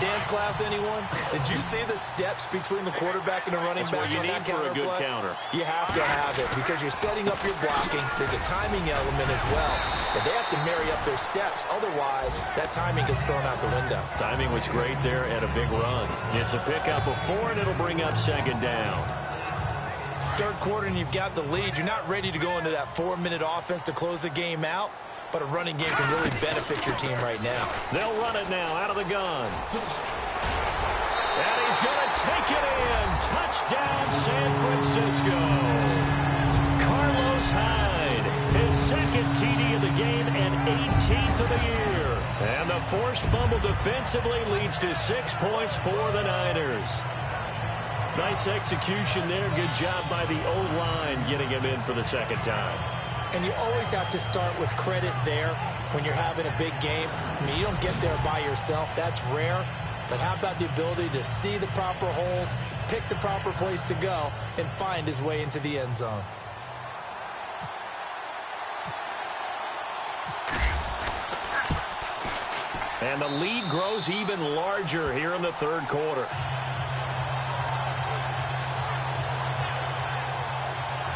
dance class, anyone? Did you see the steps between the quarterback and the running back? That's what you need for a good counter. You have to have it because you're setting up your blocking. There's a timing element as well. But they have to marry up their steps. Otherwise, that timing gets thrown out the window. Timing was great there and a big run. It's a pickup of 4, and it'll bring up second down. Third quarter, and you've got the lead. You're not ready to go into that 4-minute offense to close the game out. But a running game can really benefit your team right now. They'll run it now out of the gun. And he's going to take it in. Touchdown, San Francisco. Carlos Hyde, his second TD of the game and 18th of the year. And the forced fumble defensively leads to 6 points for the Niners. Nice execution there. Good job by the O-line getting him in for the second time. And you always have to start with credit there when you're having a big game. I mean, you don't get there by yourself. That's rare. But how about the ability to see the proper holes, pick the proper place to go, and find his way into the end zone? And the lead grows even larger here in the third quarter.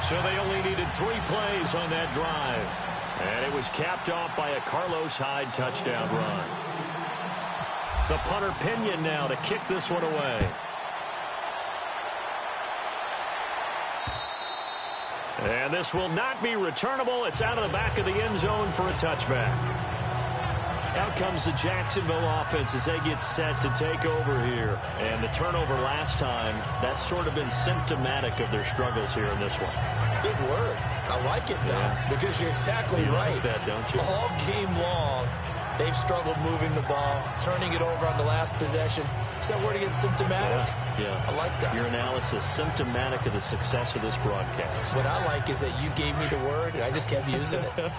So they only needed 3 plays on that drive. And it was capped off by a Carlos Hyde touchdown run. The punter Pinion now to kick this one away. And this will not be returnable. It's out of the back of the end zone for a touchback. Out comes the Jacksonville offense as they get set to take over here. And the turnover last time, that's sort of been symptomatic of their struggles here in this one. Good word. I like it, though, because you're exactly right. Like that, don't you? All game long, they've struggled moving the ball, turning it over on the last possession. Is that word again, symptomatic? Yeah. I like that. Your analysis, symptomatic of the success of this broadcast. What I like is that you gave me the word, and I just kept using it.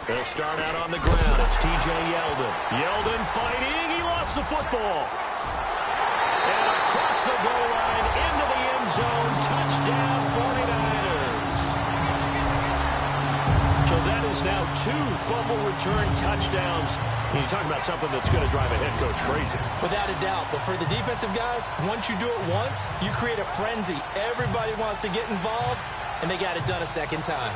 They'll start out on the ground. It's T.J. Yeldon. Yeldon fighting. He lost the football. And across the goal line into the end zone. Touchdown 49ers. So that is now 2 fumble return touchdowns. You talk about something that's going to drive a head coach crazy. Without a doubt. But for the defensive guys, once you do it once, you create a frenzy. Everybody wants to get involved, and they got it done a second time.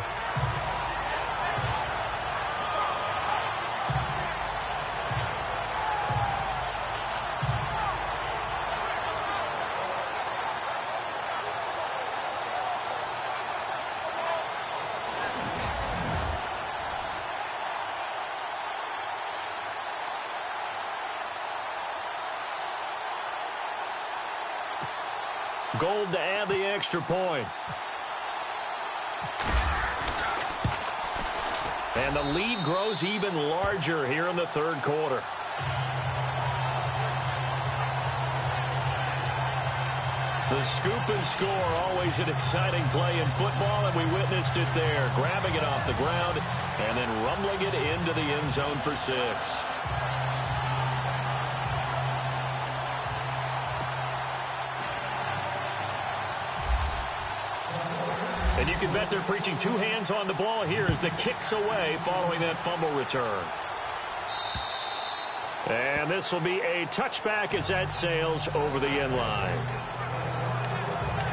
Gold to add the extra point. And the lead grows even larger here in the third quarter. The scoop and score, always an exciting play in football, and we witnessed it there. Grabbing it off the ground and then rumbling it into the end zone for 6. And you can bet they're preaching 2 hands on the ball here as the kick's away following that fumble return. And this will be a touchback as that sails over the end line.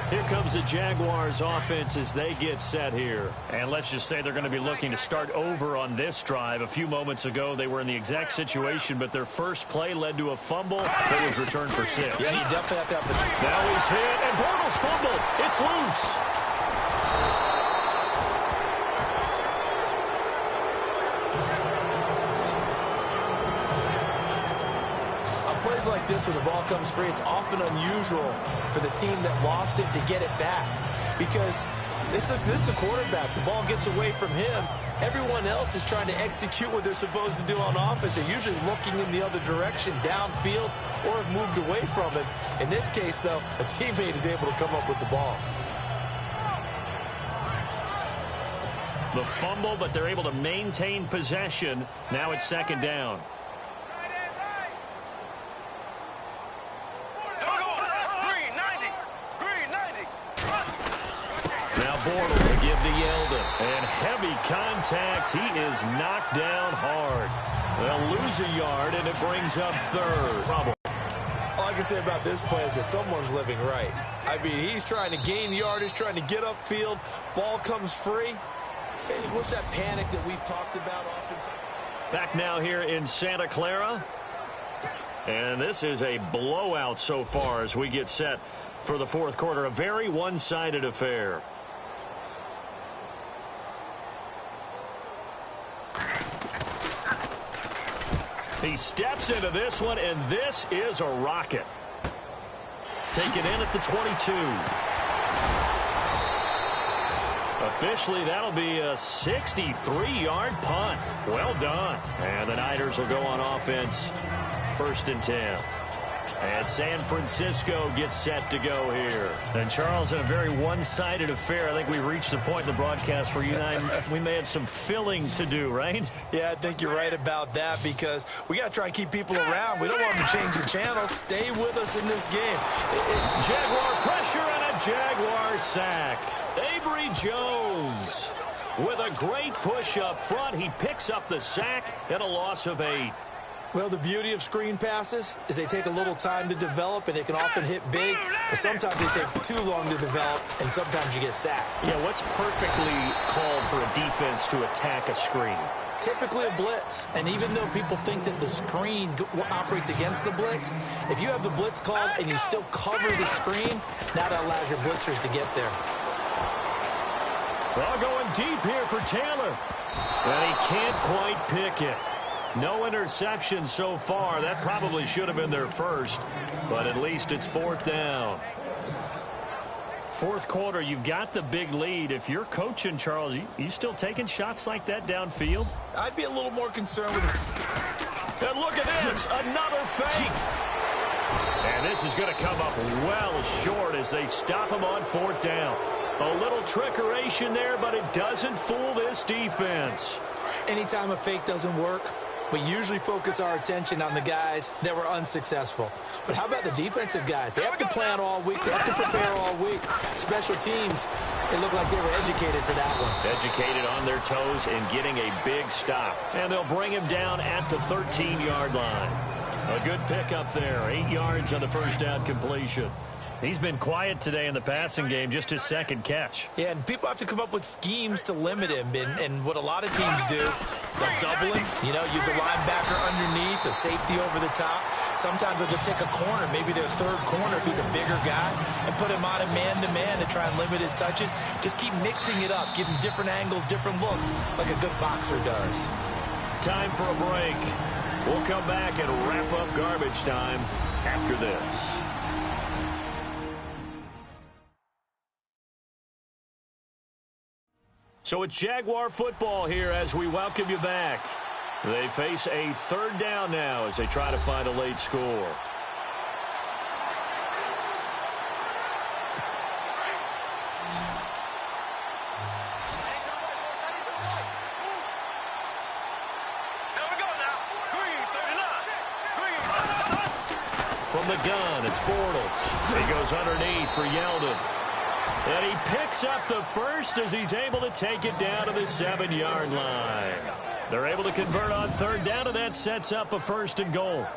Here comes the Jaguars offense as they get set here. And let's just say they're going to be looking to start over on this drive. A few moments ago, they were in the exact situation, but their first play led to a fumble that was returned for 6. Yeah, you definitely have to have the... Now he's hit, and Bortles fumbled. It's loose. Plays like this where the ball comes free, it's often unusual for the team that lost it to get it back, because this is a quarterback. The ball gets away from him. Everyone else is trying to execute what they're supposed to do on offense. They're usually looking in the other direction, downfield, or have moved away from it. In this case, though, a teammate is able to come up with the ball. The fumble, but they're able to maintain possession. Now it's second down. And heavy contact. He is knocked down hard. They'll lose a yard, and it brings up third. Problem. All I can say about this play is that someone's living right. I mean, he's trying to gain yardage, trying to get upfield. Ball comes free. What's that panic that we've talked about oftentimes? Back now here in Santa Clara. And this is a blowout so far as we get set for the fourth quarter. A very one-sided affair. He steps into this one, and this is a rocket. Taken in at the 22. Officially, that'll be a 63-yard punt. Well done. And the Niners will go on offense. 1st and 10. And San Francisco gets set to go here. And, Charles, in a very one-sided affair, I think we reached the point in the broadcast where you and I, we may have some filling to do, right? Yeah, I think you're right about that because we got to try and keep people around. We don't want them to change the channel. Stay with us in this game. Jaguar pressure and a Jaguar sack. Avery Jones with a great push up front. He picks up the sack and a loss of 8. Well, the beauty of screen passes is they take a little time to develop, and they can often hit big, but sometimes they take too long to develop, and sometimes you get sacked. Yeah, what's perfectly called for a defense to attack a screen? Typically a blitz, and even though people think that the screen operates against the blitz, if you have the blitz called and you still cover the screen, now that allows your blitzers to get there. Well, going deep here for Taylor, and he can't quite pick it. No interception so far. That probably should have been their first, but at least it's 4th down. Fourth quarter, you've got the big lead. If you're coaching, Charles, you still taking shots like that downfield? I'd be a little more concerned with it. And look at this, another fake. And this is going to come up well short as they stop him on 4th down. A little trickeration there, but it doesn't fool this defense. Anytime a fake doesn't work, we usually focus our attention on the guys that were unsuccessful. But how about the defensive guys? They have to plan all week. They have to prepare all week. Special teams, it looked like they were educated for that one. Educated on their toes and getting a big stop. And they'll bring him down at the 13-yard line. A good pickup there. 8 yards on the first down completion. He's been quiet today in the passing game, just his second catch. Yeah, and people have to come up with schemes to limit him. And what a lot of teams do, they'll double him, use a linebacker underneath, a safety over the top. Sometimes they'll just take a corner, maybe their third corner if he's a bigger guy, and put him on a man-to-man to try and limit his touches. Just keep mixing it up, give him different angles, different looks, like a good boxer does. Time for a break. We'll come back and wrap up garbage time after this. So it's Jaguar football here as we welcome you back. They face a 3rd down now as they try to find a late score. From the gun, it's Bortles. He goes underneath for Yeldon. And he picks up the first as he's able to take it down to the 7-yard line. They're able to convert on 3rd down, and that sets up a 1st and goal.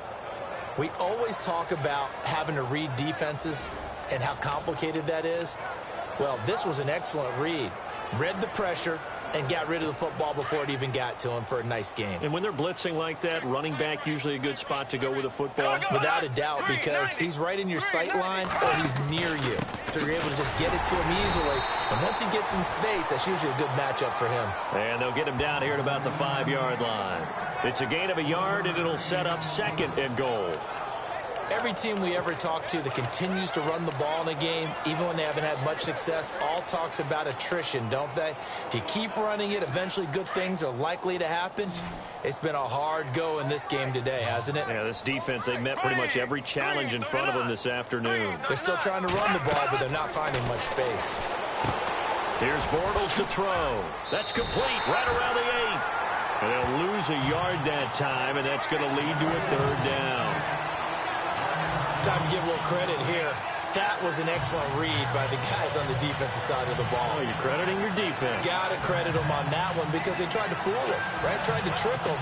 We always talk about having to read defenses and how complicated that is. Well, this was an excellent read. Read the pressure and got rid of the football before it even got to him for a nice game. And when they're blitzing like that, running back usually a good spot to go with a football? Without a doubt, because he's right in your sight line or he's near you. So you're able to just get it to him easily. And once he gets in space, that's usually a good matchup for him. And they'll get him down here at about the 5-yard line. It's a gain of a yard, and it'll set up 2nd and goal. Every team we ever talk to that continues to run the ball in a game, even when they haven't had much success, all talks about attrition, don't they? If you keep running it, eventually good things are likely to happen. It's been a hard go in this game today, hasn't it? Yeah, this defense, they met pretty much every challenge in front of them this afternoon. They're still trying to run the ball, but they're not finding much space. Here's Bortles to throw. That's complete right around the 8. And they'll lose a yard that time, and that's going to lead to a 3rd down. Time to give a little credit here. That was an excellent read by the guys on the defensive side of the ball. Oh, you're crediting your defense. Got to credit them on that one because they tried to fool him, right? Tried to trick him.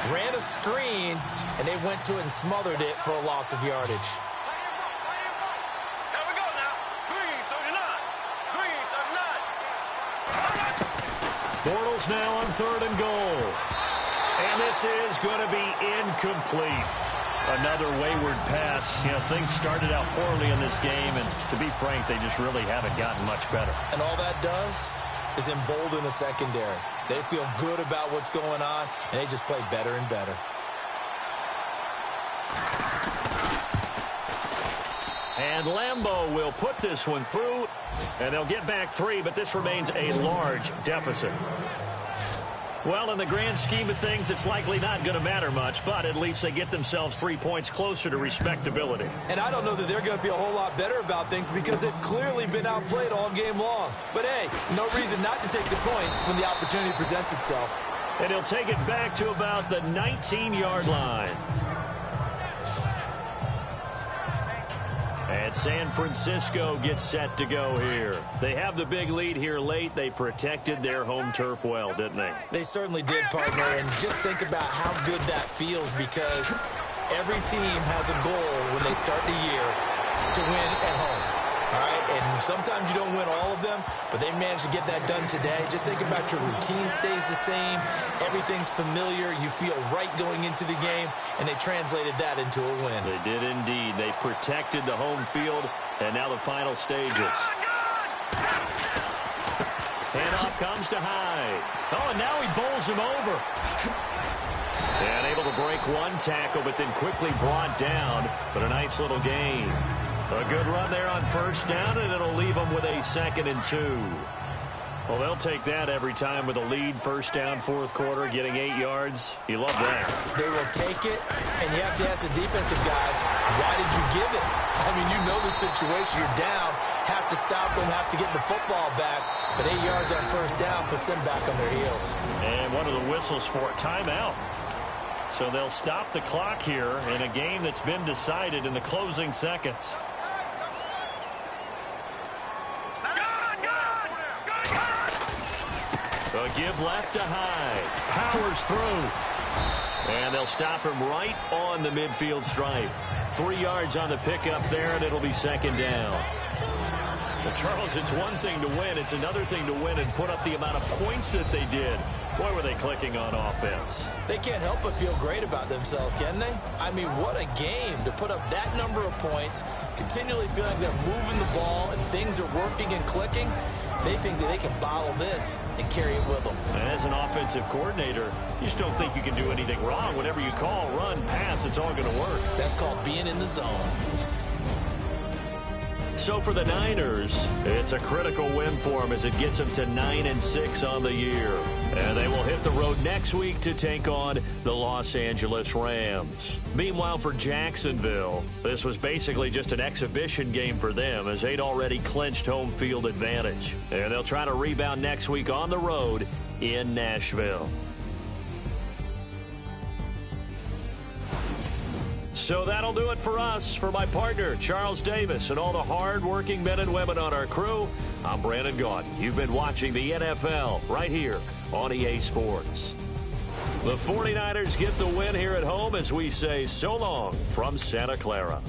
Ran a screen, and they went to it and smothered it for a loss of yardage. Here we go now. 3:39. Bortles now on 3rd and goal. And this is going to be incomplete. Another wayward pass. You know, things started out poorly in this game, and to be frank, they just really haven't gotten much better. And all that does is embolden the secondary. They feel good about what's going on, and they just play better and better. And Lambeau will put this one through, and they'll get back 3, but this remains a large deficit. Well, in the grand scheme of things, it's likely not going to matter much, but at least they get themselves 3 points closer to respectability. And I don't know that they're going to feel a whole lot better about things because they've clearly been outplayed all game long. But, hey, no reason not to take the points when the opportunity presents itself. And he'll take it back to about the 19-yard line. And San Francisco gets set to go here. They have the big lead here late. They protected their home turf well, didn't they? They certainly did, partner. And just think about how good that feels because every team has a goal when they start the year to win at home. All right, and sometimes you don't win all of them, but they managed to get that done today. Just think about your routine stays the same. Everything's familiar. You feel right going into the game, and they translated that into a win. They did indeed. They protected the home field, and now the final stages. Handoff comes to Hyde. Oh, and now he bowls him over. And able to break one tackle, but then quickly brought down. But a nice little gain. A good run there on 1st down, and it'll leave them with a 2nd and 2. Well, they'll take that every time with a lead, 1st down, 4th quarter, getting 8 yards. You love that. They will take it, and you have to ask the defensive guys, why did you give it? I mean, you know the situation. You're down, have to stop them, have to get the football back. But 8 yards on 1st down puts them back on their heels. And one of the whistles for a timeout. So they'll stop the clock here in a game that's been decided in the closing seconds. A give left to Hyde. Powers through. And they'll stop him right on the midfield stripe. 3 yards on the pickup there, and it'll be 2nd down. Well, Charles, it's one thing to win. It's another thing to win and put up the amount of points that they did. Boy, were they clicking on offense. They can't help but feel great about themselves, can they? I mean, what a game to put up that number of points, continually feeling like they're moving the ball and things are working and clicking. They think that they can bottle this and carry it with them. As an offensive coordinator, you just don't think you can do anything wrong. Whatever you call, run, pass, it's all going to work. That's called being in the zone. So for the Niners, it's a critical win for them as it gets them to 9-6 on the year. And they will hit the road next week to take on the Los Angeles Rams. Meanwhile, for Jacksonville, this was basically just an exhibition game for them as they'd already clinched home field advantage. And they'll try to rebound next week on the road in Nashville. So that'll do it for us. For my partner, Charles Davis, and all the hard-working men and women on our crew, I'm Brandon Gaudin. You've been watching the NFL right here on EA Sports. The 49ers get the win here at home as we say so long from Santa Clara.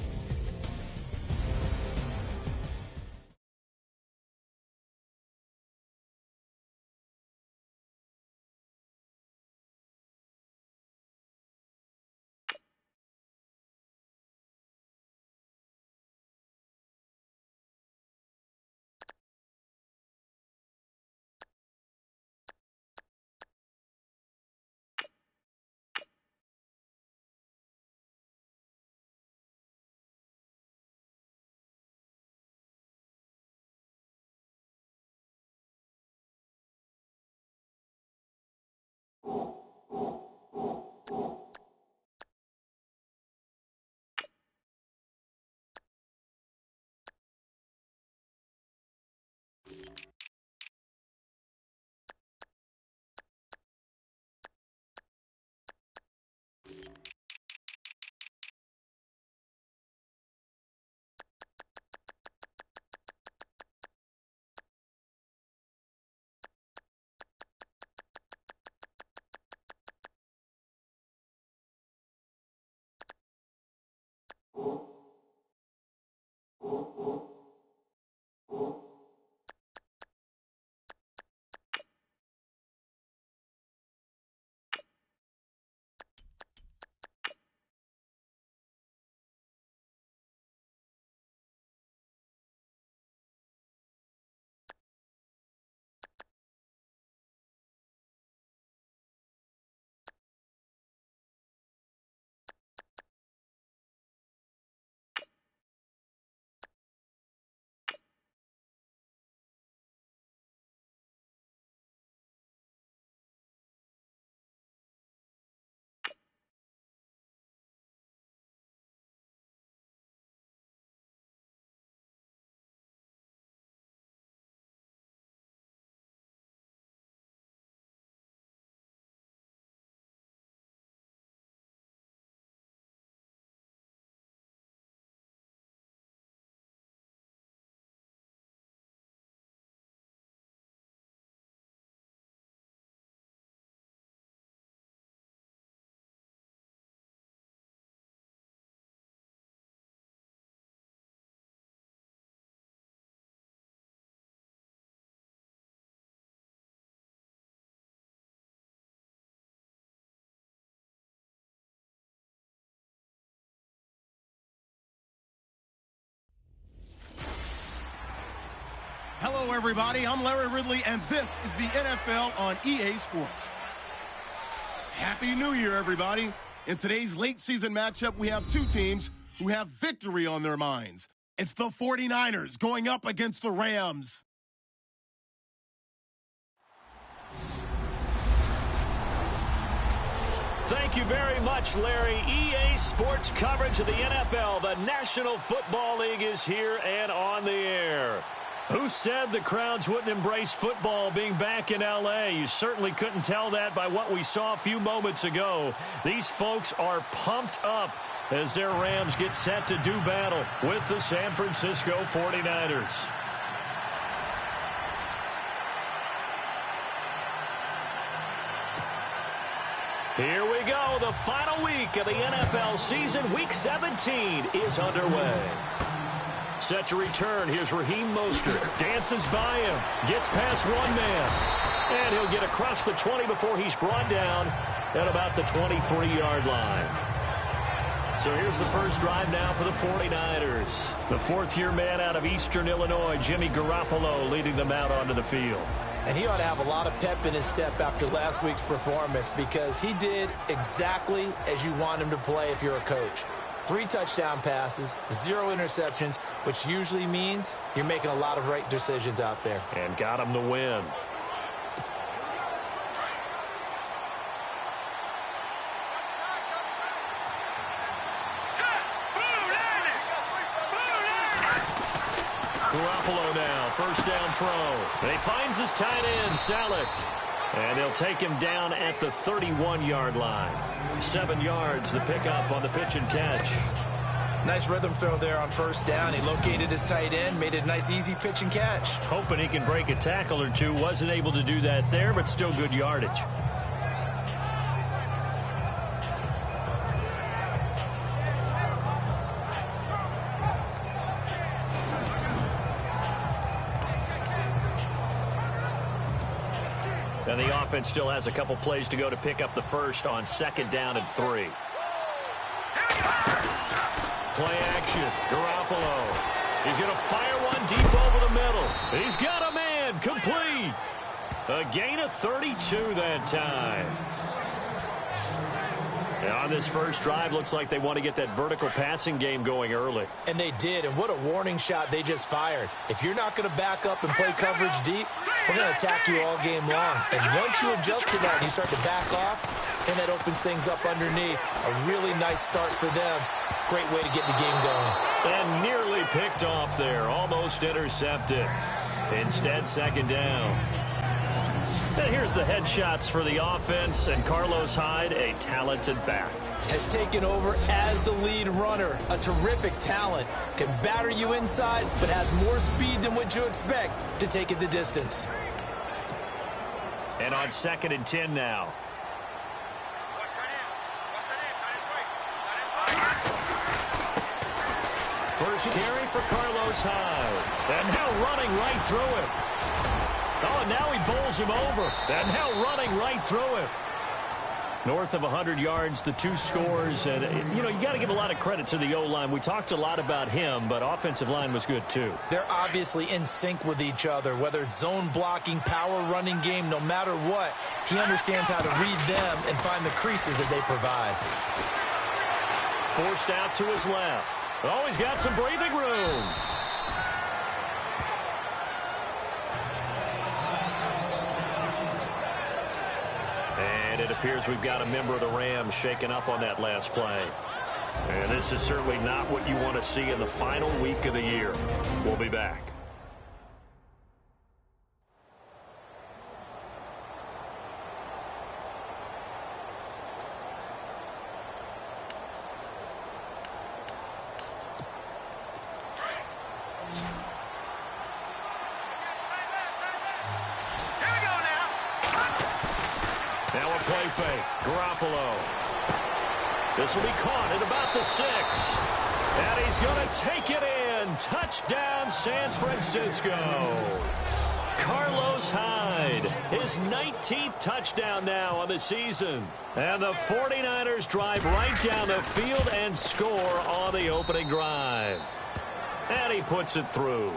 Hello, everybody. I'm Larry Ridley, and this is the NFL on EA Sports. Happy New Year, everybody. In today's late-season matchup, we have two teams who have victory on their minds. It's the 49ers going up against the Rams. Thank you very much, Larry. EA Sports coverage of the NFL. The National Football League is here and on the air. Who said the crowds wouldn't embrace football being back in L.A.? You certainly couldn't tell that by what we saw a few moments ago. These folks are pumped up as their Rams get set to do battle with the San Francisco 49ers. Here we go. The final week of the NFL season. Week 17 is underway. Set to return. Here's Raheem Mostert. Dances by him. Gets past one man. And he'll get across the 20 before he's brought down at about the 23-yard line. So here's the first drive now for the 49ers. The fourth-year man out of Eastern Illinois, Jimmy Garoppolo, leading them out onto the field. And he ought to have a lot of pep in his step after last week's performance because he did exactly as you want him to play if you're a coach. 3 touchdown passes, 0 interceptions, which usually means you're making a lot of right decisions out there. And got him the win. Garoppolo now, first down throw. And he finds his tight end, Saleh. And they'll take him down at the 31-yard line. 7 yards, the pickup on the pitch and catch. Nice rhythm throw there on first down. He located his tight end, made it a nice easy pitch and catch. Hoping he can break a tackle or two. Wasn't able to do that there, but still good yardage. And the offense still has a couple plays to go to pick up the first on 2nd down and 3. Play action. Garoppolo. He's going to fire one deep over the middle. He's got a man. Complete. A gain of 32 that time. And on this first drive, looks like they want to get that vertical passing game going early. And they did, and what a warning shot they just fired. If you're not going to back up and play coverage deep, we're going to attack you all game long. And once you adjust to that and you start to back off, and that opens things up underneath. A really nice start for them. Great way to get the game going. And nearly picked off there. Almost intercepted. Instead, 2nd down. And here's the headshots for the offense. And Carlos Hyde, a talented back. Has taken over as the lead runner. A terrific talent. Can batter you inside, but has more speed than what you expect to take it the distance. And on 2nd and 10 now. First carry for Carlos Hyde. And now running right through it. Oh, and now he bowls him over. And now running right through it. North of 100 yards, the 2 scores. And, you know, you got to give a lot of credit to the O-line. We talked a lot about him, but offensive line was good, too. They're obviously in sync with each other, whether it's zone blocking, power running game, no matter what. He understands how to read them and find the creases that they provide. Forced out to his left. Oh, he's got some breathing room. And it appears we've got a member of the Rams shaken up on that last play. And this is certainly not what you want to see in the final week of the year. We'll be back. Now a play fake. Garoppolo. This will be caught at about the 6. And he's going to take it in. Touchdown, San Francisco. Carlos Hyde, his 19th touchdown now on the season. And the 49ers drive right down the field and score on the opening drive. And he puts it through.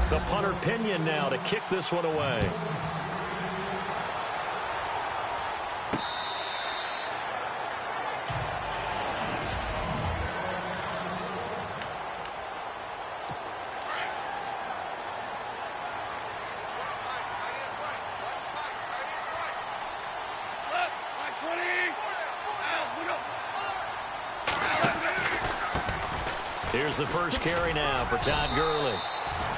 The punter Pinion now to kick this one away. Here's the first carry now for Todd Gurley.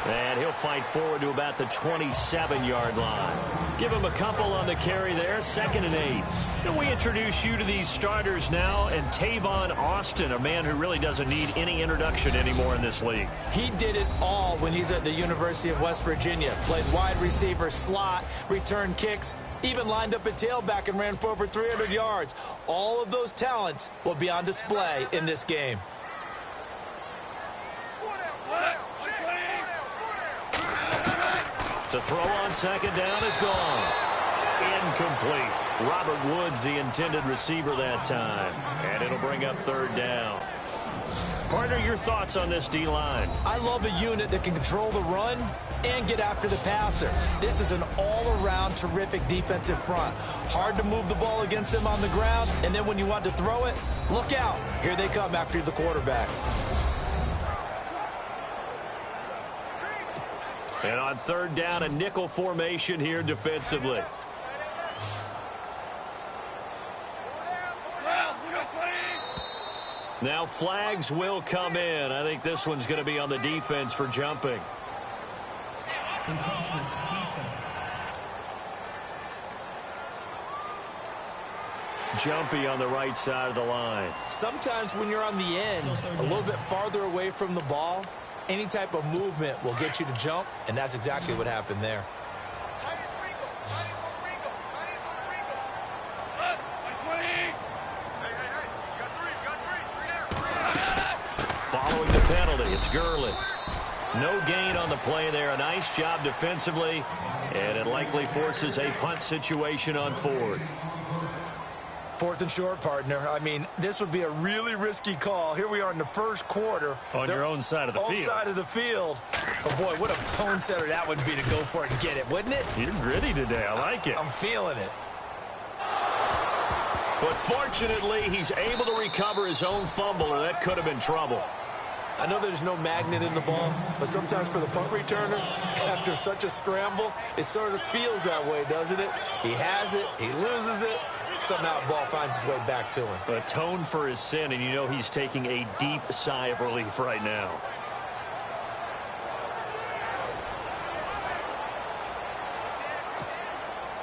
And he'll fight forward to about the 27-yard line. Give him a couple on the carry there, 2nd and 8. And we introduce you to these starters now, and Tavon Austin, a man who really doesn't need any introduction anymore in this league. He did it all when he's at the University of West Virginia. Played wide receiver, slot, returned kicks, even lined up at tailback and ran for over 300 yards. All of those talents will be on display in this game. To throw on 2nd down is gone. Incomplete. Robert Woods, the intended receiver that time. And it'll bring up 3rd down. Partner, your thoughts on this D-line? I love a unit that can control the run and get after the passer. This is an all-around terrific defensive front. Hard to move the ball against them on the ground, and then when you want to throw it, look out. Here they come after the quarterback. And on 3rd down, a nickel formation here defensively. Now flags will come in. I think this one's going to be on the defense for jumping. Encroachment, defense. Jumpy on the right side of the line. Sometimes when you're on the end, a little bit farther away from the ball, any type of movement will get you to jump, and that's exactly what happened there. Following the penalty, it's Gurley. No gain on the play there. A nice job defensively, and it likely forces a punt situation on 4th. 4th and short, partner. I mean, this would be a really risky call. Here we are in the first quarter. On your own side of the field. Own side of the field. Oh, boy, what a tone setter that would be to go for it and get it, wouldn't it? You're gritty today. I like it. I'm feeling it. But fortunately, he's able to recover his own fumble, or that could have been trouble. I know there's no magnet in the ball, but sometimes for the punt returner, after such a scramble, it sort of feels that way, doesn't it? He has it, he loses it, somehow the ball finds its way back to him. Atone for his sin, and you know he's taking a deep sigh of relief right now.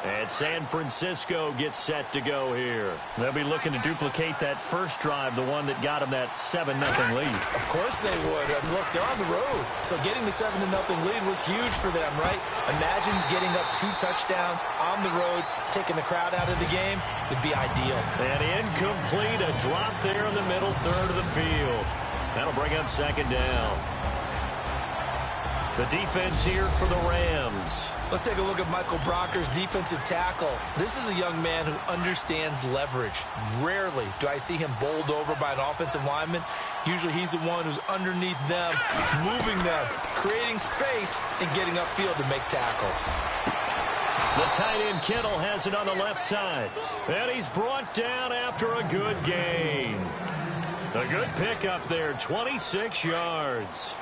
And San Francisco gets set to go here. They'll be looking to duplicate that first drive, the one that got them that 7-0 lead. Of course they would. And look, they're on the road. So getting the 7-0 lead was huge for them, right? Imagine getting up 2 touchdowns on the road, taking the crowd out of the game. Would be ideal. And incomplete, a drop there in the middle third of the field. That'll bring up 2nd down. The defense here for the Rams. Let's take a look at Michael Brocker's defensive tackle. This is a young man who understands leverage. Rarely do I see him bowled over by an offensive lineman. Usually he's the one who's underneath them, moving them, creating space, and getting upfield to make tackles. The tight end Kittle has it on the left side. And he's brought down after a good gain. A good pickup there, 26 yards.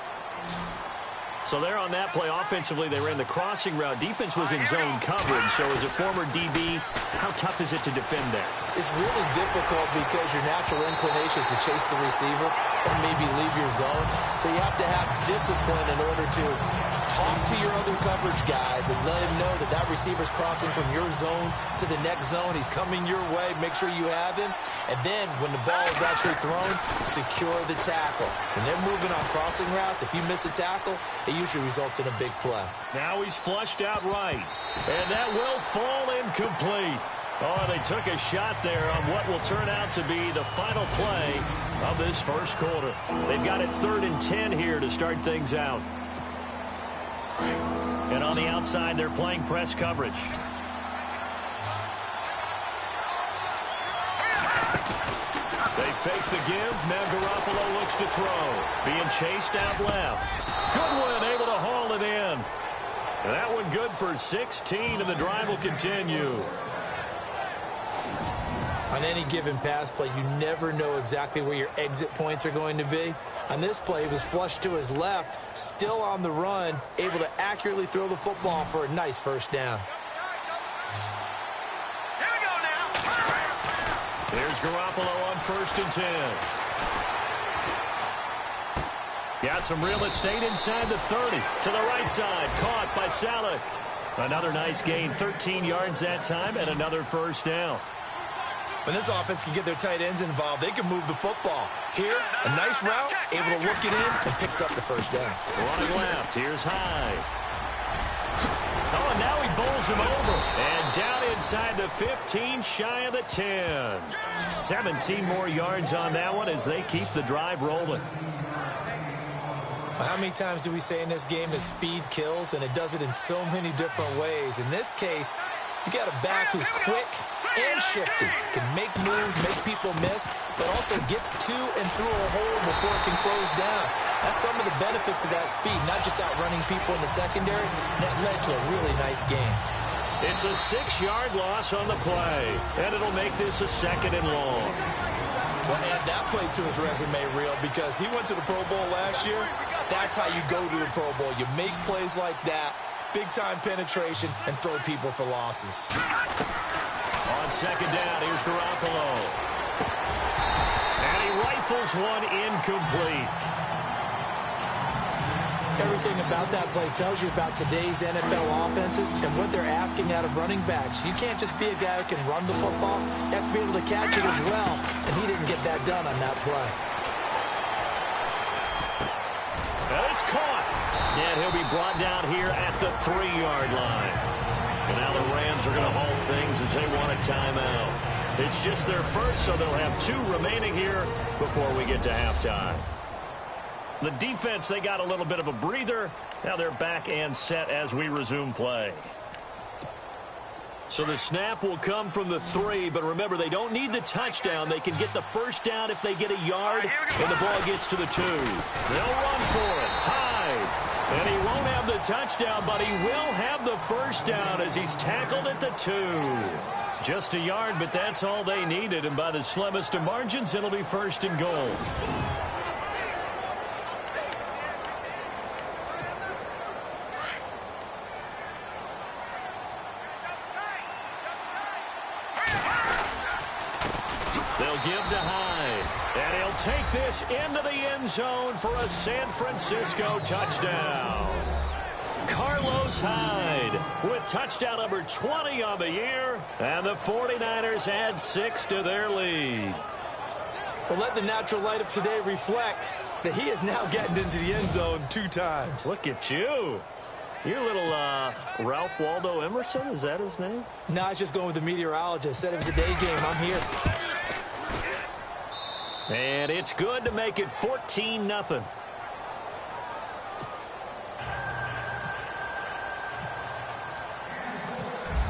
So there on that play, offensively, they ran the crossing route. Defense was in zone coverage. So as a former DB, how tough is it to defend that? It's really difficult because your natural inclination is to chase the receiver and maybe leave your zone. So you have to have discipline in order to talk to your other coverage guys and let him know that that receiver's crossing from your zone to the next zone. He's coming your way. Make sure you have him. And then when the ball is actually thrown, secure the tackle. When they're moving on crossing routes, if you miss a tackle, it usually results in a big play. Now he's flushed out right. And that will fall incomplete. Oh, they took a shot there on what will turn out to be the final play of this first quarter. They've got it 3rd and 10 here to start things out. And on the outside, they're playing press coverage. They fake the give. Now Garoppolo looks to throw. Being chased out left. Goodwin able to haul it in. And that one good for 16, and the drive will continue. On any given pass play, you never know exactly where your exit points are going to be. On this play, he was flushed to his left, still on the run, able to accurately throw the football for a nice first down. Here we go now. Here's Garoppolo on 1st and 10. Got some real estate inside the 30. To the right side, caught by Salek. Another nice gain, 13 yards that time, and another first down. When this offense can get their tight ends involved, they can move the football. Here, a nice route, able to look it in, and picks up the first down. Running left, here's Hyde. Oh, and now he bowls him over. And down inside the 15, shy of the 10. 17 more yards on that one as they keep the drive rolling. How many times do we say in this game that speed kills, and it does it in so many different ways? In this case, you got a back who's quick and shifty, can make moves, make people miss, but also gets to and through a hole before it can close down. That's some of the benefits of that speed, not just outrunning people in the secondary. That led to a really nice game. It's a 6-yard loss on the play, and it'll make this a 2nd and long. Well, add that play to his resume, Real, because he went to the Pro Bowl last year. That's how you go to the Pro Bowl. You make plays like that, big-time penetration, and throw people for losses. On 2nd down, here's Garoppolo. And he rifles one incomplete. Everything about that play tells you about today's NFL offenses and what they're asking out of running backs. You can't just be a guy who can run the football. You have to be able to catch it as well, and he didn't get that done on that play. And it's caught. And he'll be brought down here at the 3-yard line. And now the Rams are going to hold things as they want a timeout. It's just their first, so they'll have 2 remaining here before we get to halftime. The defense, they got a little bit of a breather. Now they're back and set as we resume play. So the snap will come from the 3, but remember, they don't need the touchdown. They can get the first down if they get a yard, and the ball gets to the 2. They'll run for it. Hyde. And he won't have the touchdown, but he will have the first down as he's tackled at the 2. Just a yard, but that's all they needed, and by the slimmest of margins, it'll be 1st and goal. They'll give to Hyde, and he'll take this into the end zone for a San Francisco touchdown. Carlos Hyde with touchdown number 20 on the year, and the 49ers add 6 to their lead. Well, let the natural light of today reflect that he is now getting into the end zone 2 times. Look at you. You're a little Ralph Waldo Emerson, is that his name? No, I was just going with the meteorologist. Said it was a day game. I'm here. And it's good to make it 14-0.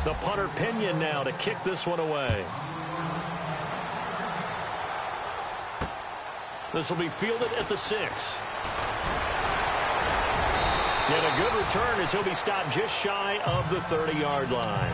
The punter Pinion now to kick this one away. This will be fielded at the 6. And a good return as he'll be stopped just shy of the 30-yard line.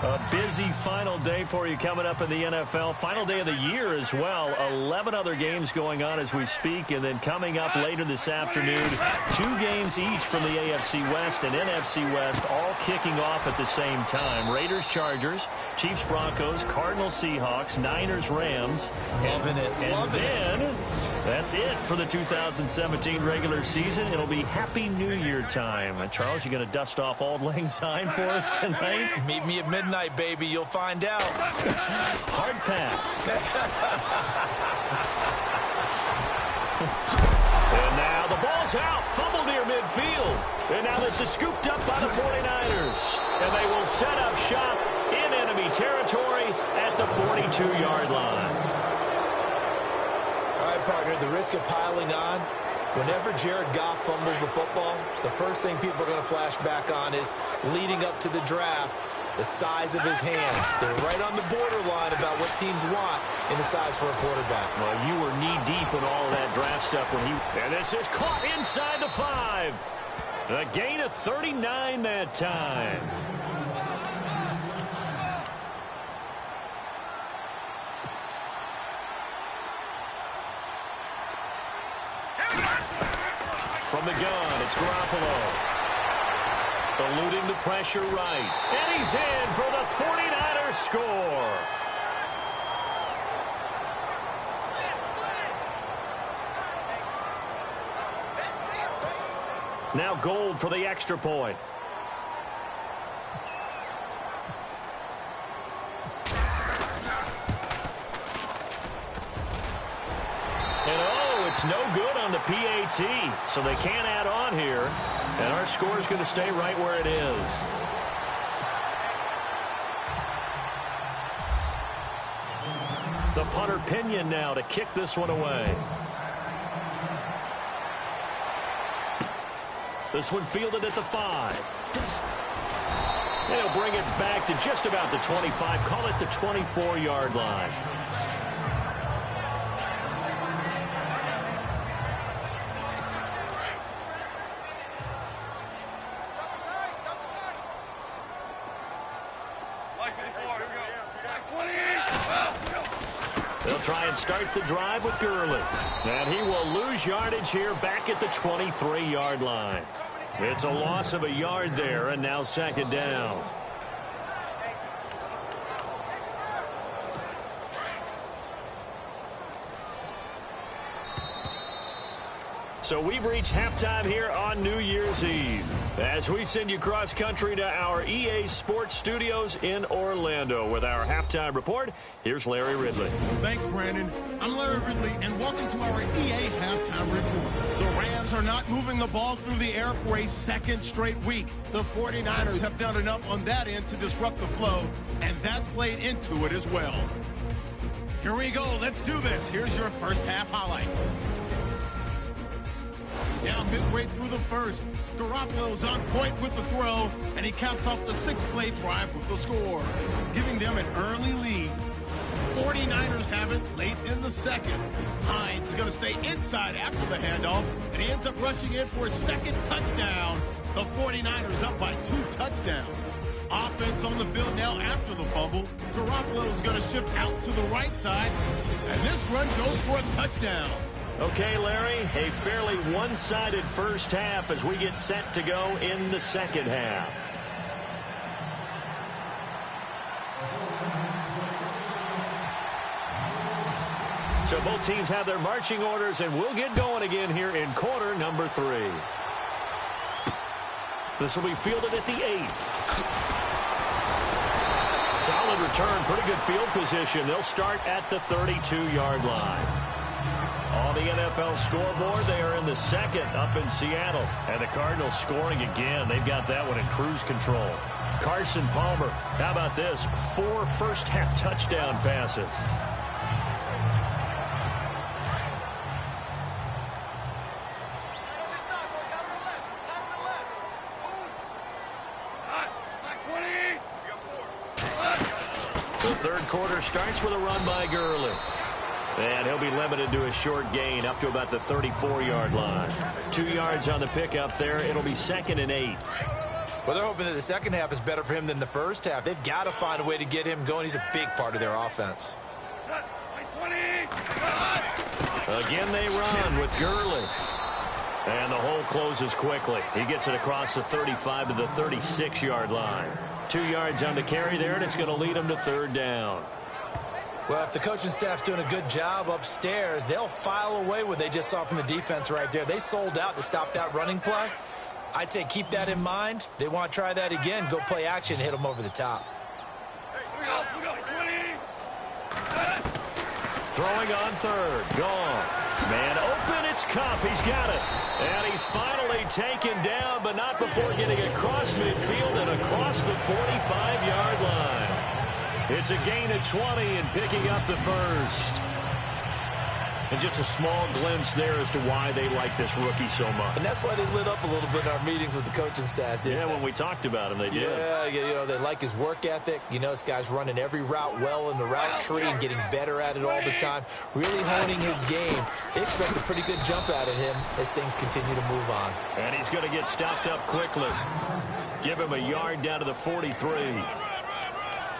A busy final day for you coming up in the NFL. Final day of the year as well. 11 other games going on as we speak. And then coming up later this afternoon, 2 games each from the AFC West and NFC West, all kicking off at the same time. Raiders, Chargers, Chiefs, Broncos, Cardinals, Seahawks, Niners, Rams. Loving it. And then that's it for the 2017 regular season. It'll be Happy New Year time. And Charles, you going to dust off Auld Lang Syne for us tonight? Meet me at midnight, baby. You'll find out. Hard pass. And now the ball's out. Fumble near midfield. And now this is scooped up by the 49ers. And they will set up shop in enemy territory at the 42-yard line. All right, partner, the risk of piling on. Whenever Jared Goff fumbles the football, the first thing people are going to flash back on is leading up to the draft. the size of his hands. They're right on the borderline about what teams want in the size for a quarterback. Well, you were knee-deep in all of that draft stuff when he... And this is caught inside the 5. A gain of 39 that time. From the gun, it's Garoppolo. Eluding the pressure right. And he's in for the 49ers score. Now Gold for the extra point. And oh, it's no good on the PAT. So they can't add on here. And our score is going to stay right where it is. The punter Pinion now to kick this one away. This one fielded at the 5. They'll bring it back to just about the 25. Call it the 24-yard line. They'll try and start the drive with Gurley. And he will lose yardage here back at the 23-yard line. It's a loss of a yard there, and now second down. So we've reached halftime here on New Year's Eve as we send you cross-country to our EA Sports Studios in Orlando with our halftime report. Here's Larry Ridley. Thanks, Brandon. I'm Larry Ridley, and welcome to our EA halftime report. The Rams are not moving the ball through the air for a second straight week. The 49ers have done enough on that end to disrupt the flow, and that's played into it as well. Here we go. Let's do this. Here's your first half highlights. Now midway through the first, Garoppolo's on point with the throw, and he caps off the 6-play drive with the score, giving them an early lead. 49ers have it late in the second. Hines is going to stay inside after the handoff, and he ends up rushing in for a second touchdown. The 49ers up by 2 touchdowns. Offense on the field now after the fumble. Garoppolo's going to shift out to the right side, and this run goes for a touchdown. Okay, Larry, a fairly one-sided first half as we get set to go in the second half. So both teams have their marching orders, and we'll get going again here in quarter number 3. This will be fielded at the 8. Solid return, pretty good field position. They'll start at the 32-yard line. On the NFL scoreboard, they are in the second up in Seattle. And the Cardinals scoring again. They've got that one in cruise control. Carson Palmer, how about this? 4 first-half touchdown passes. The third quarter starts with a run by Gurley. And he'll be limited to a short gain up to about the 34-yard line. 2 yards on the pickup there. It'll be 2nd and 8. Well, they're hoping that the second half is better for him than the first half. They've got to find a way to get him going. He's a big part of their offense. Again, they run with Gurley. And the hole closes quickly. He gets it across the 35 to the 36-yard line. 2 yards on the carry there, and it's going to lead him to third down. Well, if the coaching staff's doing a good job upstairs, they'll file away what they just saw from the defense right there. They sold out to stop that running play. I'd say keep that in mind. They want to try that again. Go play action, hit them over the top. Throwing on third. Goff. Man open, it's Kupp. He's got it. And he's finally taken down, but not before getting across midfield and across the 45-yard line. It's a gain of 20 and picking up the first. And just a small glimpse there as to why they like this rookie so much. And that's why they lit up a little bit in our meetings with the coaching staff, didn't they? Yeah, when we talked about him, they did. Yeah, you know, they like his work ethic. You know, this guy's running every route well in the route tree and getting better at it all the time, really honing his game. They expect a pretty good jump out of him as things continue to move on. And he's going to get stopped up quickly. Give him a yard down to the 43.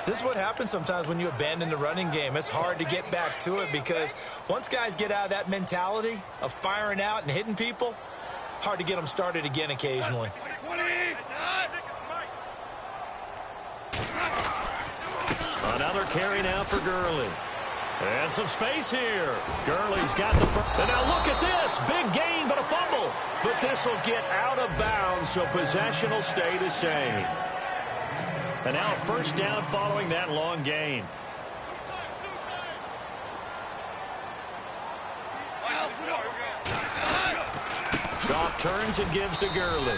This is what happens sometimes when you abandon the running game. It's hard to get back to it because once guys get out of that mentality of firing out and hitting people, hard to get them started again occasionally. Another carry now for Gurley. And some space here. Gurley's got the first. And now look at this. Big gain, but a fumble. But this will get out of bounds, so possession will stay the same. And now a first down following that long gain. Goff turns and gives to Gurley.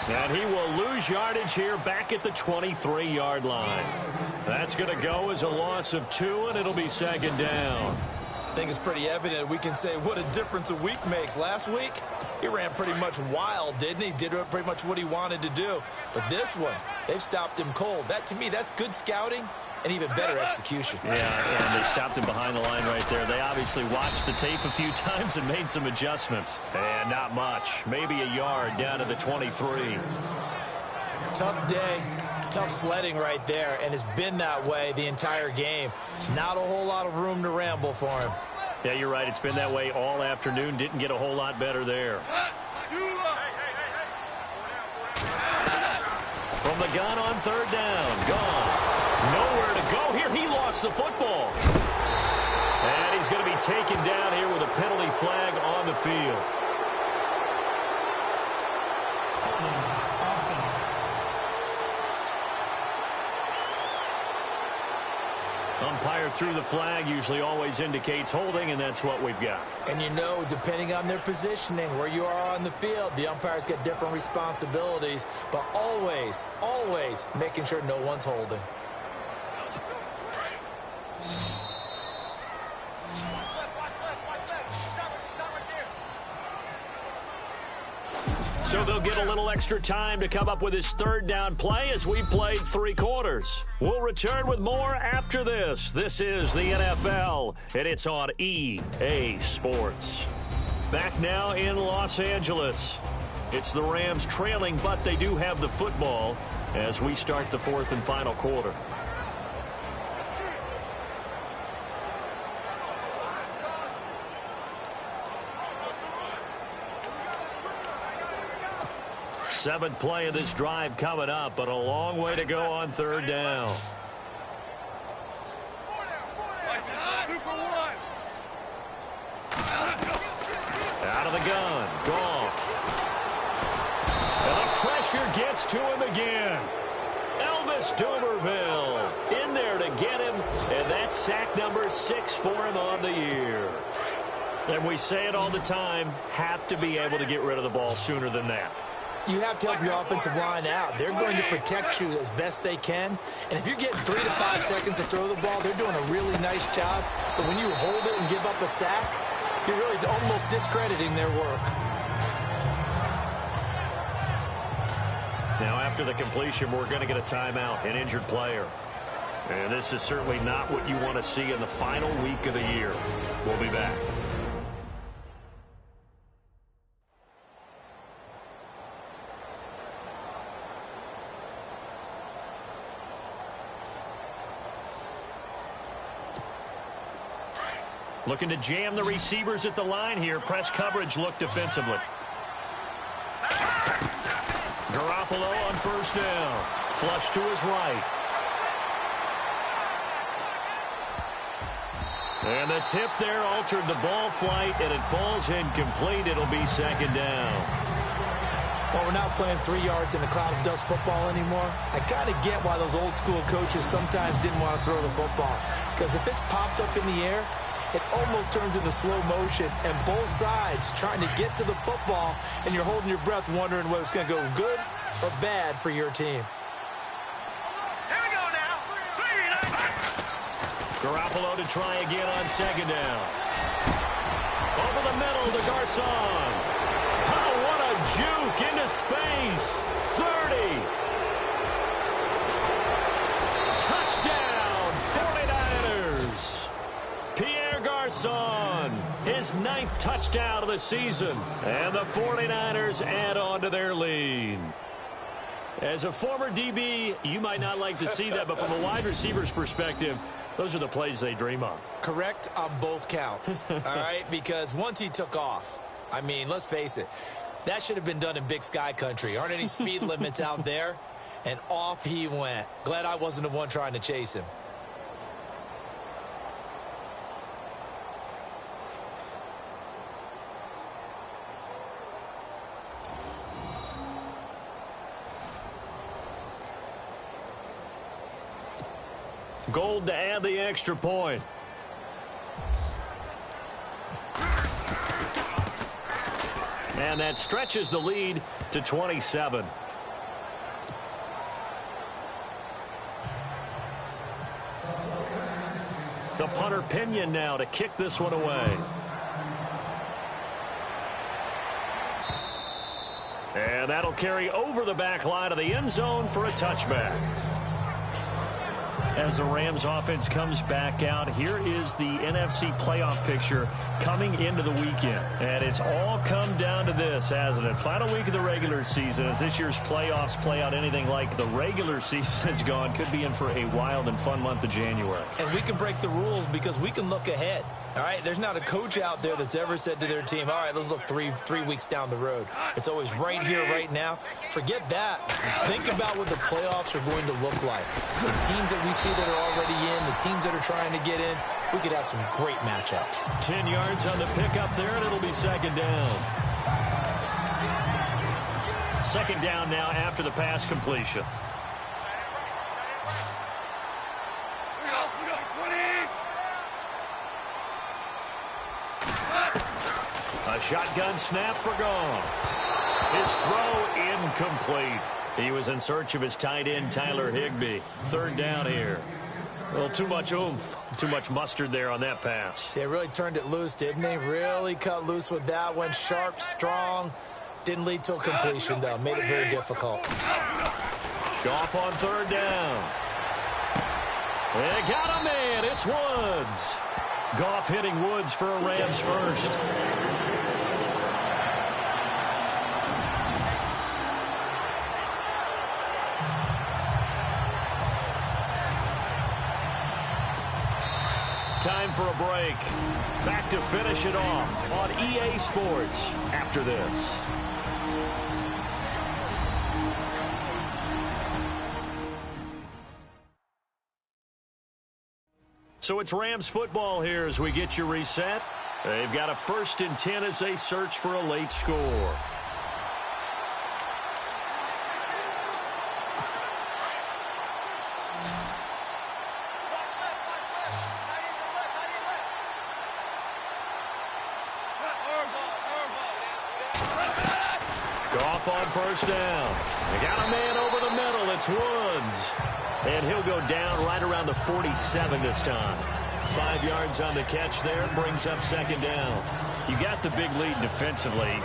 And he will lose yardage here back at the 23-yard line. That's going to go as a loss of 2, and it'll be second down. I think it's pretty evident. We can say what a difference a week makes. Last week, he ran pretty much wild, didn't he? Did pretty much what he wanted to do. But this one, they've stopped him cold. That, to me, that's good scouting and even better execution. Yeah, and they stopped him behind the line right there. They obviously watched the tape a few times and made some adjustments. And not much. Maybe a yard down to the 23. Tough day. Tough sledding right there, and it's been that way the entire game. Not a whole lot of room to ramble for him. Yeah, you're right. It's been that way all afternoon. Didn't get a whole lot better there. From the gun on third down. Gone. Nowhere to go here. He lost the football. And he's going to be taken down here with a penalty flag on the field. Umpire threw the flag, usually always indicates holding, and that's what we've got. And you know, depending on their positioning, where you are on the field, the umpire's got different responsibilities, but always, always making sure no one's holding. So they'll get a little extra time to come up with his third down play as we played 3 quarters. We'll return with more after this. This is the NFL, and it's on EA Sports. Back now in Los Angeles. It's the Rams trailing, but they do have the football as we start the 4th and final quarter. Seventh play of this drive coming up, but a long way to go on third down. Out of the gun. Gone. And the pressure gets to him again. Elvis Dumervil in there to get him, and that's sack number 6 for him on the year. And we say it all the time, have to be able to get rid of the ball sooner than that. You have to help your offensive line out. They're going to protect you as best they can. And if you're getting 3 to 5 seconds to throw the ball, they're doing a really nice job. But when you hold it and give up a sack, you're really almost discrediting their work. Now, after the completion, we're going to get a timeout, an injured player. And this is certainly not what you want to see in the final week of the year. We'll be back. Looking to jam the receivers at the line here. Press coverage look defensively. Garoppolo on first down. Flush to his right. And the tip there altered the ball flight, and it falls incomplete. It'll be second down. Well, we're not playing 3 yards in a cloud of dust football anymore. I kind of get why those old school coaches sometimes didn't want to throw the football. Because if it's popped up in the air, it almost turns into slow motion, and both sides trying to get to the football, and you're holding your breath wondering whether it's going to go good or bad for your team. Here we go now. Garoppolo to try again on second down. the middle to Garcon. Oh, what a juke into space. 30. Touchdown, 49ers. Pierre Garcon, his 9th touchdown of the season. And the 49ers add on to their lead. As a former DB, you might not like to see that, but from a wide receiver's perspective, those are the plays they dream of. Correct on both counts, all right? Because once he took off, I mean, let's face it, that should have been done in Big Sky country. Aren't any speed limits out there? And off he went. Glad I wasn't the one trying to chase him. Gold to add the extra point. And that stretches the lead to 27. The punter Pinion now to kick this one away. And that'll carry over the back line of the end zone for a touchback. As the Rams offense comes back out, here is the NFC playoff picture coming into the weekend. And it's all come down to this, hasn't it? Final week of the regular season. As this year's playoffs play out anything like the regular season has gone, could be in for a wild and fun month of January. And we can break the rules because we can look ahead. All right, there's not a coach out there that's ever said to their team, all right, let's look three weeks down the road. It's always right here, right now. Forget that. Think about what the playoffs are going to look like. The teams that we see that are already in, the teams that are trying to get in, we could have some great matchups. 10 yards on the pickup there, and it'll be second down. Second down now after the pass completion. A shotgun snap for Goff. His throw incomplete. He was in search of his tight end, Tyler Higbee. Third down here. Well, too much oomph, too much mustard there on that pass. They really turned it loose, didn't they? Really cut loose with that one. Sharp, strong. Didn't lead to a completion, though. Made it very difficult. Goff on third down. They got a man. It's Woods. Goff hitting Woods for a Rams first. Time for a break. Back to finish it off on EA Sports after this. So it's Rams football here as we get you reset. They've got a 1st and 10 as they search for a late score. Goff on first down. They got a man over the middle. It's Woods. And he'll go down right around the 47 this time. 5 yards on the catch there. Brings up second down. You got the big lead defensively.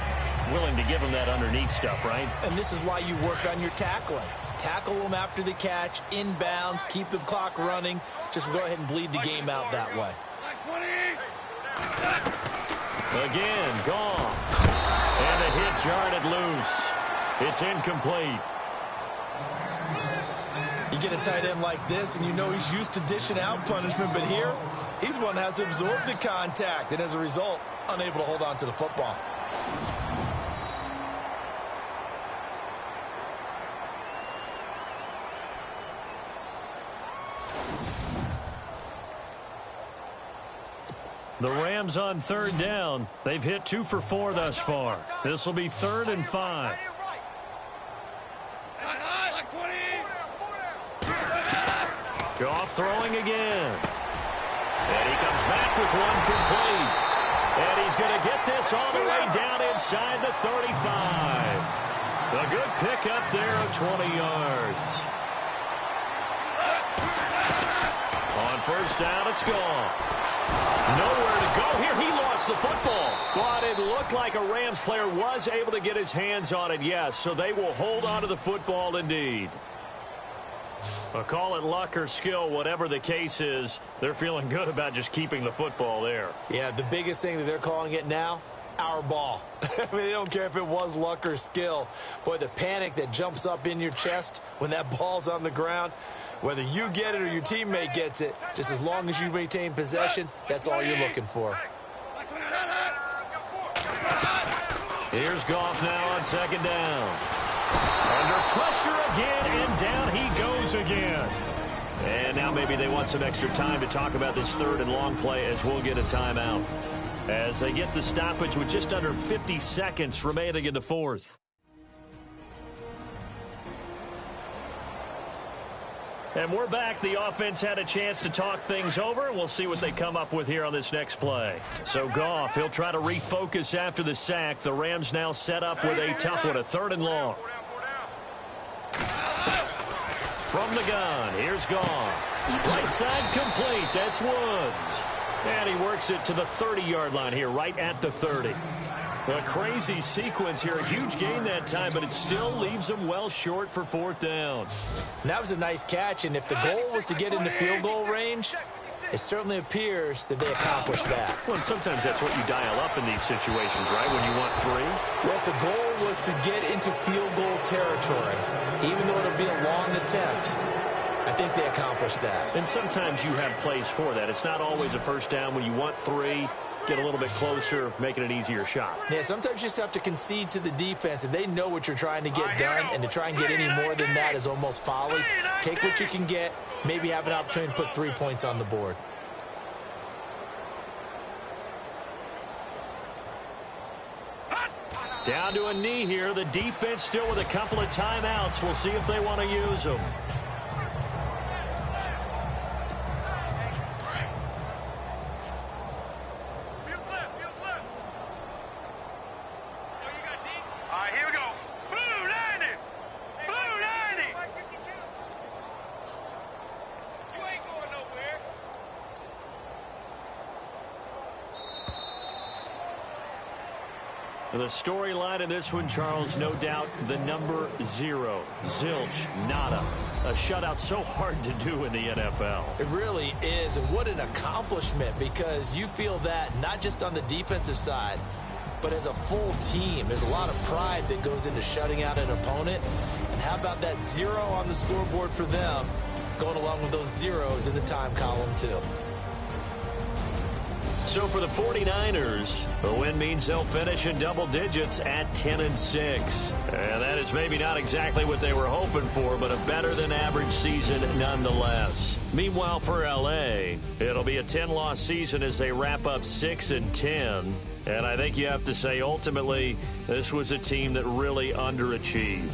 Willing to give him that underneath stuff, right? And this is why you work on your tackling. Tackle them after the catch, inbounds, keep the clock running. Just go ahead and bleed the game out that way. Again, Goff. And a hit jarred it loose. It's incomplete. You get a tight end like this, and you know he's used to dishing out punishment, but here, he's one that has to absorb the contact, and as a result, unable to hold on to the football. The Rams on third down. They've hit 2 for 4 thus far. This will be 3rd and 5. Goff throwing again. And he comes back with one complete. And he's going to get this all the way down inside the 35. A good pickup there of 20 yards. On first down, it's Goff. Nowhere to go here. He lost lost the football. But it looked like a Rams player was able to get his hands on it, yes. So they will hold on to the football indeed. Call it luck or skill, whatever the case is, they're feeling good about just keeping the football there. Yeah, the biggest thing that they're calling it now, our ball. I mean, they don't care if it was luck or skill. Boy, the panic that jumps up in your chest when that ball's on the ground, whether you get it or your teammate gets it, just as long as you maintain possession, that's all you're looking for. Here's Goff now on second down. Under pressure again, and down he goes again. And now maybe they want some extra time to talk about this third and long play as we'll get a timeout. As they get the stoppage with just under 50 seconds remaining in the fourth. And we're back. The offense had a chance to talk things over. We'll see what they come up with here on this next play. So Goff, he'll try to refocus after the sack. The Rams now set up with a tough one, a third and long. From the gun, here's Goff. Right side complete. That's Woods. And he works it to the 30-yard line here, right at the 30. A crazy sequence here. A huge gain that time, but it still leaves them well short for fourth down. And that was a nice catch, and if the goal was to get into field goal range, it certainly appears that they accomplished that. Well, and sometimes that's what you dial up in these situations, right, when you want three? Well, if the goal was to get into field goal territory, even though it'll be a long attempt, I think they accomplished that. And sometimes you have plays for that. It's not always a first down. When you want three, get a little bit closer, making an easier shot. Yeah, sometimes you just have to concede to the defense, and they know what you're trying to get done, and to try and get any more than that is almost folly. Take what you can get, maybe have an opportunity to put 3 points on the board. Down to a knee here. The defense still with a couple of timeouts. We'll see if they want to use them. The storyline in this one, Charles, no doubt the number 0. Zilch, nada. A shutout so hard to do in the NFL. It really is, and what an accomplishment, because you feel that not just on the defensive side, but as a full team. There's a lot of pride that goes into shutting out an opponent. And how about that 0 on the scoreboard for them, going along with those zeros in the time column, too. So for the 49ers, the win means they'll finish in double digits at 10-6. And that is maybe not exactly what they were hoping for, but a better-than-average season nonetheless. Meanwhile, for L.A., it'll be a 10-loss season as they wrap up 6-10. And I think you have to say, ultimately, this was a team that really underachieved.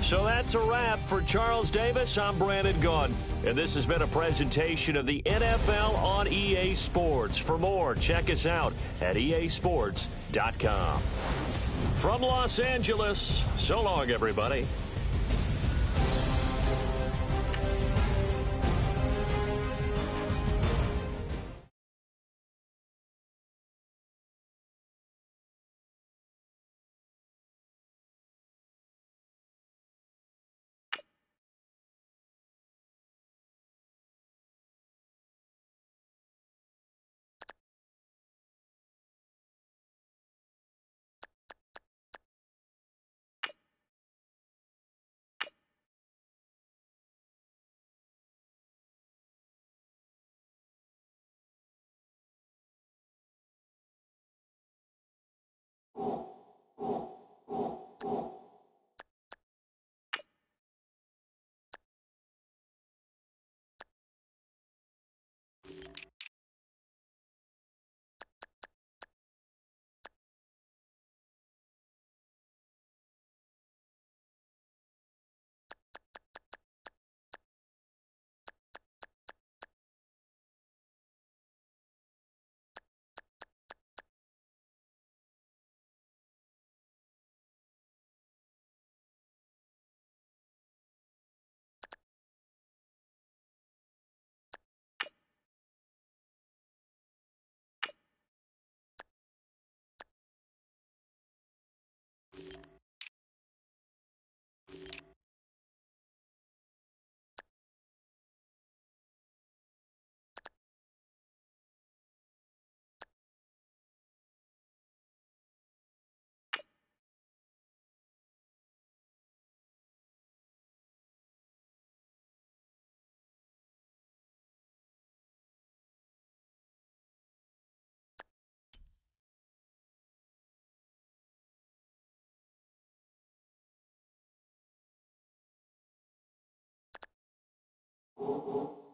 So that's a wrap. For Charles Davis, I'm Brandon Gaudin. And this has been a presentation of the NFL on EA Sports. For more, check us out at easports.com. From Los Angeles, so long, everybody. you.